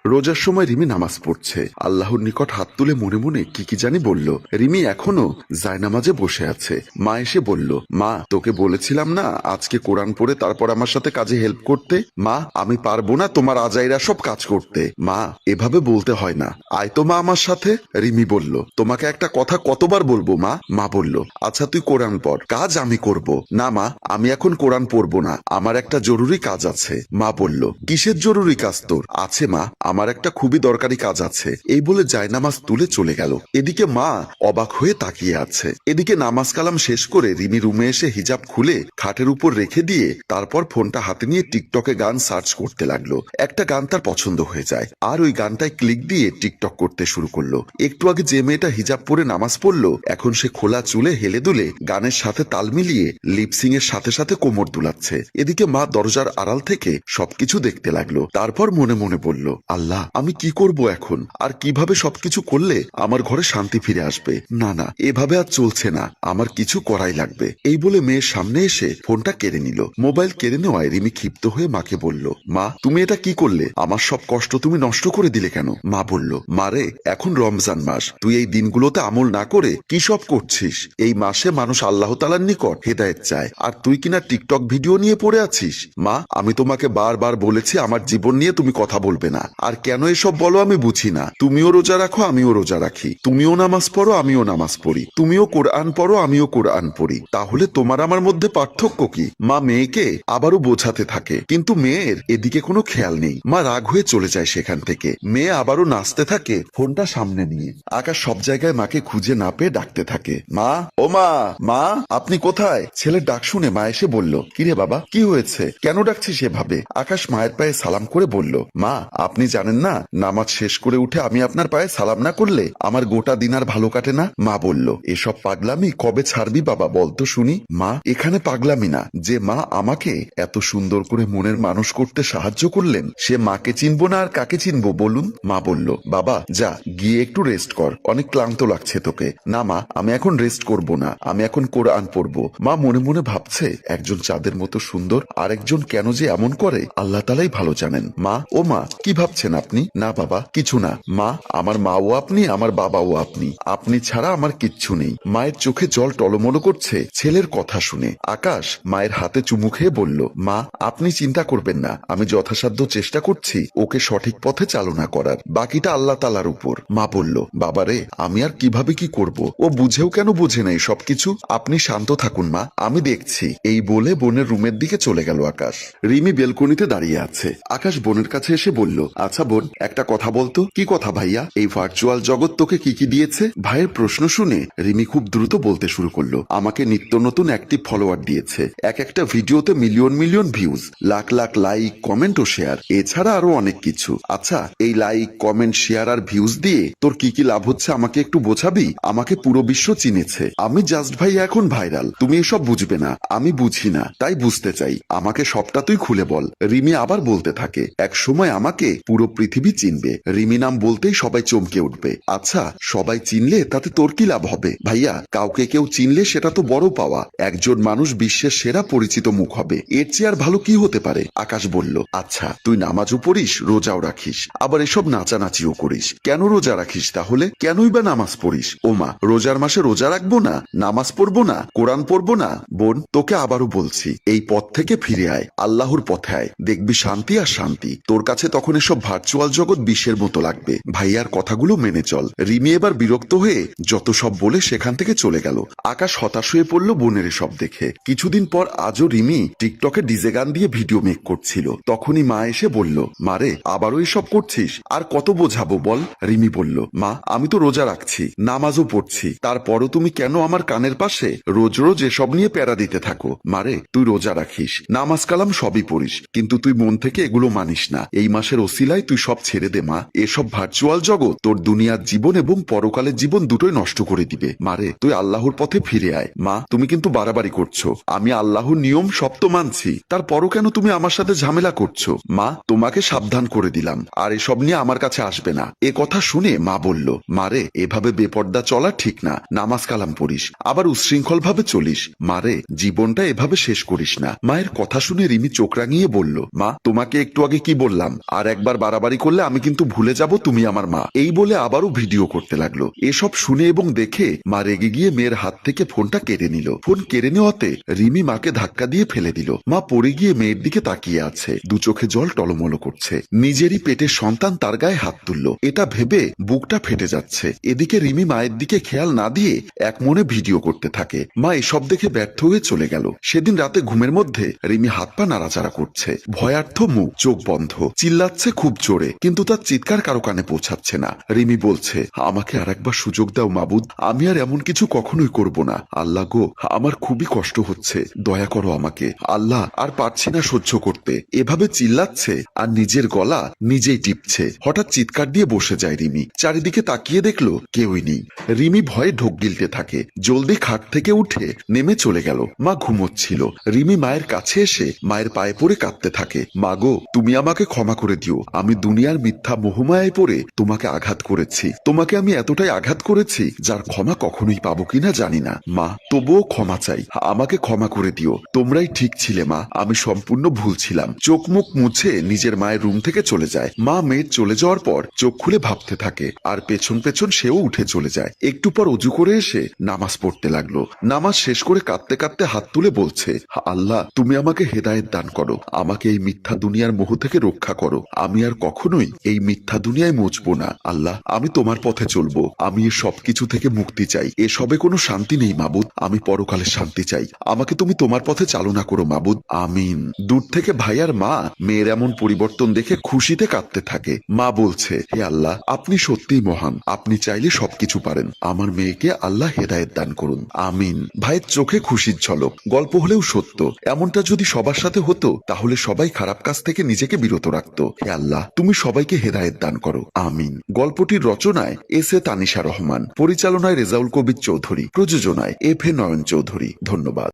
রোজার সময় রিমি নামাজ পড়ছে। আল্লাহর নিকট হাত তুলে মনে মনে কি জানি বলল। রিমি এখনো জায়নামাজে বসে আছে। মা এসে বলল, মা তোকে বলেছিলাম না আজকে কোরআন পড়ে তারপর আমার সাথে কাজে হেল্প করতে। মা আমি পারবো না তোমার আজাইরা সব কাজ করতে। মা এভাবে বলতে হয় না, আয় তো মা আমার সাথে। রিমি বলল, তোমাকে একটা কথা কতবার বলবো মা। মা বলল, আচ্ছা তুই কোরআন পড়, কাজ আমি করব। না মা আমি এখন কোরআন পড়বো না, আমার একটা জরুরি কাজ আছে। মা বলল, কিসের জরুরি কাজ তোর? আছে মা আমার একটা খুবই দরকারি কাজ আছে। এই বলে জায়নামাজ তুলে চলে গেল। এদিকে মা অবাক হয়ে তাকিয়ে আছে। এদিকে নামাজ কালাম শেষ করে রিমি রুমে এসে হিজাব খুলে খাটের উপর রেখে দিয়ে তারপর ফোনটা হাতে নিয়ে টিকটকে গান সার্চ করতে লাগলো। একটা গান তার পছন্দ হয়ে যায় আর ওই গানটায় ক্লিক দিয়ে টিকটক করতে শুরু করলো। একটু আগে যে মেয়েটা হিজাব পরে নামাজ পড়লো এখন সে খোলা চুলে হেলে দুলে গানের সাথে তাল মিলিয়ে লিপসিং এর সাথে সাথে কোমর দুলাচ্ছে। এদিকে মা দরজার আড়াল থেকে সবকিছু দেখতে লাগলো। তারপর মনে মনে বলল, আল্লাহ আমি কি করব এখন, আর কিভাবে সবকিছু করলে আমার ঘরে শান্তি ফিরে আসবে। না না এভাবে আর চলছে না, আমার কিছু করাই লাগবে। এই বলে মেয়ের সামনে এসে ফোনটা কেড়ে নিল। মোবাইল কেড়ে নেওয়ায় রিমি ক্ষিপ্ত হয়ে মাকে বলল, মা তুমি এটা কি করলে, আমার সব কষ্ট তুমি নষ্ট করে দিলে কেন? মা বলল, মারে এখন রমজান মাস, তুই এই দিনগুলোতে আমল না করে কি সব করছিস? এই মাসে মানুষ আল্লাহ তাআলার নিকট হেদায়েত চায়, আর তুই কিনা টিকটক ভিডিও নিয়ে পড়ে আছিস। মা আমি তোমাকে বারবার বলেছি আমার জীবন নিয়ে তুমি কথা বলবে না, আর কেন এসব বলো আমি বুঝি না। তুমিও রোজা রাখো আমিও রোজা রাখি, তুমিও নামাজ পড়ো আমিও নামাজ পড়ি, তুমিও কোরআন পড়ো আমিও কোরআন পড়ি, তাহলে তোমার আমার মধ্যে পার্থক্য কি? মা মেয়েকে আবারও বোঝাতে থাকে, কিন্তু মেয়ের এদিকে কোনো খেয়াল নেই। মা রাগ হয়ে চলে যায় সেখান থেকে। মেয়ে আবারও নাচতে থাকে ফোনটা সামনে নিয়ে। আকাশ সব জায়গায় মাকে খুঁজে না পেয়ে ডাকতে থাকে, মা ও মা, মা আপনি কোথায়? ছেলের ডাক শুনে মা এসে বলল, কিরে বাবা কি হয়েছে, কেন ডাকছিস এভাবে? আকাশ মায়ের পায়ে সালাম করে বলল, মা আপনি জানেন না নামাজ শেষ করে উঠে আমি আপনার পায়ে সালাম না করলে আমার গোটা দিন আর ভালো কাটে না। মা বলল, এসব পাগলামি কবে ছাড়বি বাবা বলতো শুনি। মা এখানে পাগলামি না, যে মা আমাকে এত সুন্দর করে মনের মানুষ করতে সাহায্য করলেন সে মাকে চিনবো না আর কাকে চিনবো বলুন? মা বলল, বাবা যা গিয়ে একটু রেস্ট কর, অনেক ক্লান্ত লাগছে তোকে। না মা আমি এখন রেস্ট করব না, আমি এখন কোরআন পড়বো। মা মনে মনে ভাবছে একজন চাঁদের মতো সুন্দর আর একজন কেন যে এমন করে আল্লাহ তাআলাই ভালো জানেন। মা ও মা কি ভাবছেন আপনি? না বাবা কিছু না। মা আমার মাও আপনি আমার বাবাও আপনি, আপনি ছাড়া আমার কিচ্ছু নেই। মায়ের চোখে জল টলমলো করছে ছেলের কথা শুনে। আকাশ মায়ের হাতে চুমু খেয়ে বলল, মা আপনি চিন্তা করবেন না, আমি যথাসাধ্য চেষ্টা করছি ওকে সঠিক পথে চালনা করার, বাকিটা আল্লাহ তাআলার উপর। মা বলল, বাবারে আমি আর কিভাবে কি করব, ও বুঝেও কেন বোঝে নাই সবকিছু। আপনি শান্ত থাকুন মা, আমি দেখছি। এই বলে বোনের রুমের দিকে চলে গেল আকাশ। রিমি বেলকনিতে দাঁড়িয়ে আছে। আকাশ বোনের কাছে এসে বলল, আচ্ছা বোন একটা কথা বলতো। কি কথা ভাইয়া? এই ভার্চুয়াল জগৎ তোকে কি দিয়েছে? ভাইয়ের প্রশ্ন শুনে রিমি খুব দ্রুত বলতে শুরু করলো, আমাকে নিত্য নতুন অ্যাক্টিভ ফলোয়ার দিয়েছে, এক একটা ভিডিওতে million million views, lakh lakh like comment ও শেয়ার, এছাড়া আরো অনেক কিছু। আচ্ছা এই লাইক কমেন্ট শেয়ার আর ভিউজ দিয়ে তোর কি লাভ হচ্ছে আমাকে একটু বোঝাবি? আমাকে পুরো বিশ্ব চিনেছে, আমি জাস্ট ভাই এখন ভাইরাল, তুমি এসব বুঝবে না। আমি বুঝি না তাই বুঝতে চাই, আমাকে সবটা তুই খুলে বল। রিমি আবার বলতে থাকে, এক সময় আমাকে পুরো পৃথিবী চিনবে, রিমি নাম বলতেই সবাই চমকে উঠবে। আচ্ছা সবাই চিনলে তাতে তোর কি লাভ হবে? ভাইয়া কাউকে কেউ চিনলে সেটা তো বড় পাওয়া, একজন মানুষ বিশ্বের সেরা পরিচিত মুখ হবে, এর চেয়ে আর ভালো কি হতে পারে? আকাশ বলল, আচ্ছা তুই নামাজও পড়িস রোজাও রাখিস আবার এসব নাচানাচিও করিস, কেন রোজা রাখিস তাহলে? কেনই বা নামাজ পড়িস? ওমা রোজার মাসে রোজা রাখবো না, নামাজ পড়বো না, কোরআন পড়বো না? বোন তোকে আবারও বলছি এই পথ থেকে ফিরে আয়, আল্লাহর পথে আয়, দেখবি শান্তি আর শান্তি। তোর কাছে তখন এসব ভার্চুয়াল জগৎ বিশ্বের মতো লাগবে। ভাইয়ার কথাগুলো মেনে চল। রিমি এবার বিরক্ত হয়ে যত সব বলে সেখান থেকে চলে গেল। আকাশ হতাশ হয়ে পড়ল বোনের সব দেখে। কিছুদিন পর আজও রিমি টিকটকে ডিজে গান দিয়ে ভিডিও মেক করছিল। তখনই মা এসে বলল, মারে আবারও এসব করছিস, আর কত বোঝাবো বল? রিমি বলল, মা আমি তো রোজা রাখছি নামাজও পড়ছি, তারপরও তুমি কেন আমার কানের পাশে রোজ রোজ এসব নিয়ে প্যারা দিতে থাকো? মারে তুই রোজা রাখিস নামাজ কালাম সবই পড়িস, কিন্তু তুই মন থেকে এগুলো মানিস না। এই মাসের ওসিলায় তুই সব ছেড়ে দে মা, এসব ভার্চুয়াল জগৎ তোর দুনিয়ার জীবন এবং পরকালের জীবন দুটোই নষ্ট করে দিবে। মারে তুই আল্লাহর পথে ফিরে আয়। মা তুমি কিন্তু বাড়াবাড়ি করছো, আমি আল্লাহর নিয়ম সব তো মানছি, তারপরও কেন তুমি আমার সাথে ঝামেলা করছো? মা তোমাকে সাবধান করে দিলাম, আর এসব নিয়ে আমার কাছে আসবে না। এ কথা শুনে মা বলল, মারে এভাবে বেপর্দা চলা ঠিক না, নামাজ কালাম পড়িস আবার উচ্ছৃঙ্খল ভাবে চলিস, মারে জীবনটা এভাবে শেষ করিস না। মায়ের কথা শুনে রিমি চোখ রাঙিয়ে বলল, মা তোমাকে একটু আগে কি বললাম আর একবার বাড়াবাড়ি করলে আমি কিন্তু ভুলে যাব তুমি আমার মা। এই বলে আবারও ভিডিও করতে লাগলো। এসব শুনে এবং দেখে মা রেগে গিয়ে মেয়ের হাত থেকে ফোনটা কেড়ে নিল। ফোন কেড়ে নেওয়াতে রিমি মাকে ধাক্কা দিয়ে ফেলে দিল। মা পড়ে গিয়ে মেয়ের দিকে তাকিয়ে আছে, দু চোখে জল টলমলো করছে। নিজেরই পেটের সন্তান তার গায়ে হাত তুলল, এটা ভেবে বুকটা ফেটে যাচ্ছে। এদিকে রিমি মায়ের দিকে খেয়াল না দিয়ে এক মনে ভিডিও করতে থাকে। মা এসব দেখে ব্যর্থ হয়ে চলে গেল। সেদিন রাতে ঘুমের মধ্যে রিমি হাত পা নাড়াচাড়া করছে, ভয়ার্থ মুখ, চোখ বন্ধ, চিল্লাচ্ছে খুব জোরে, কিন্তু তার চিৎকার কারো কানে পৌঁছাচ্ছে না। রিমি বলছে, আমাকে আর একবার সুযোগ দাও মাবুদ, আমি আর এমন কিছু কখনোই করব না। আল্লাহ গো, আমার খুবই কষ্ট হচ্ছে, দয়া করো আমাকে। আল্লাহ, আর পারছি না সহ্য করতে। এভাবে চিল্লাচ্ছে আর নিজের গলা নিজেই টিপছে। হঠাৎ চিৎকার দিয়ে বসে যায় রিমি। চারিদিকে তাকিয়ে দেখলো কেউই নেই। রিমি ভয়ে ঢোক গিলতে থাকে, জলদি খাট থেকে উঠে নেমে চলে গেল। মা ঘুমোচ্ছিল। রিমি মায়ের কাছে এসে মায়ের পায়ে পড়ে কাঁদতে থাকে, মা গো, তুমি আমাকে ক্ষমা করে দিও, আমি দুনিয়ার মিথ্যা মোহমায় পড়ে তোমাকে আঘাত করেছি। তোমাকে আমি এতটাই আঘাত করেছি যার ক্ষমা কখনোই পাবো কিনা জানি না। মা, তবুও ক্ষমা চাই, আমাকে ক্ষমা করে দিও। তোমরাই ঠিক ছিলে মা, আমি সম্পূর্ণ ভুল ছিলাম। চোখ মুখ মুছে নিজের মায়ের রুম থেকে চলে যায়। মা মেয়ের চলে যাওয়ার পর চোখ খুলে ভাবতে থাকে, আর পেছন পেছন সেও উঠে চলে যায়। একটু পর অজু করে এসে নামাজ পড়তে লাগলো। নামাজ শেষ করে কাঁদতে কাঁদতে হাত তুলে বলছে, আল্লাহ, তুমি আমাকে হেদায়েত দান করো, আমাকে এই মিথ্যা দুনিয়ার মোহ থেকে রক্ষা করো। আমি আর কখনোই এই মিথ্যা দুনিয়ায় মজবো না। আল্লাহ, আমি তোমার পথে চলবো। আমি এ সব কিছু থেকে মুক্তি চাই। এসবে কোনো শান্তি নেই মাবুদ, আমি পরকালে শান্তি চাই। আমাকে তুমি তোমার পথে চালনা করো মাবুদ, আমিন। দূর থেকে ভাই আর মা মেয়ের এমন পরিবর্তন দেখে খুশিতে কাঁদতে থাকে। মা বলছে, হে আল্লাহ, আপনি সত্যিই মহান, আপনি চাইলে সবকিছু পারেন। আমার মেয়েকে আল্লাহ হেদায়েত দান করুন, আমিন। ভাইয়ের চোখে খুশির ঝলক। গল্প হলেও সত্য। এমনটা যদি সবার সাথে হতো তাহলে সবাই খারাপ কাজ থেকে নিজেকে বিরত রাখত। হে আল্লাহ, তুমি সবাইকে হেদায়েত দান করো, আমিন। গল্পটির রচনায় এস এ তানিশা রহমান, পরিচালনায় রেজাউল কবির চৌধুরী, প্রযোজনায় এফ এ নয়ন চৌধুরী। ধন্যবাদ।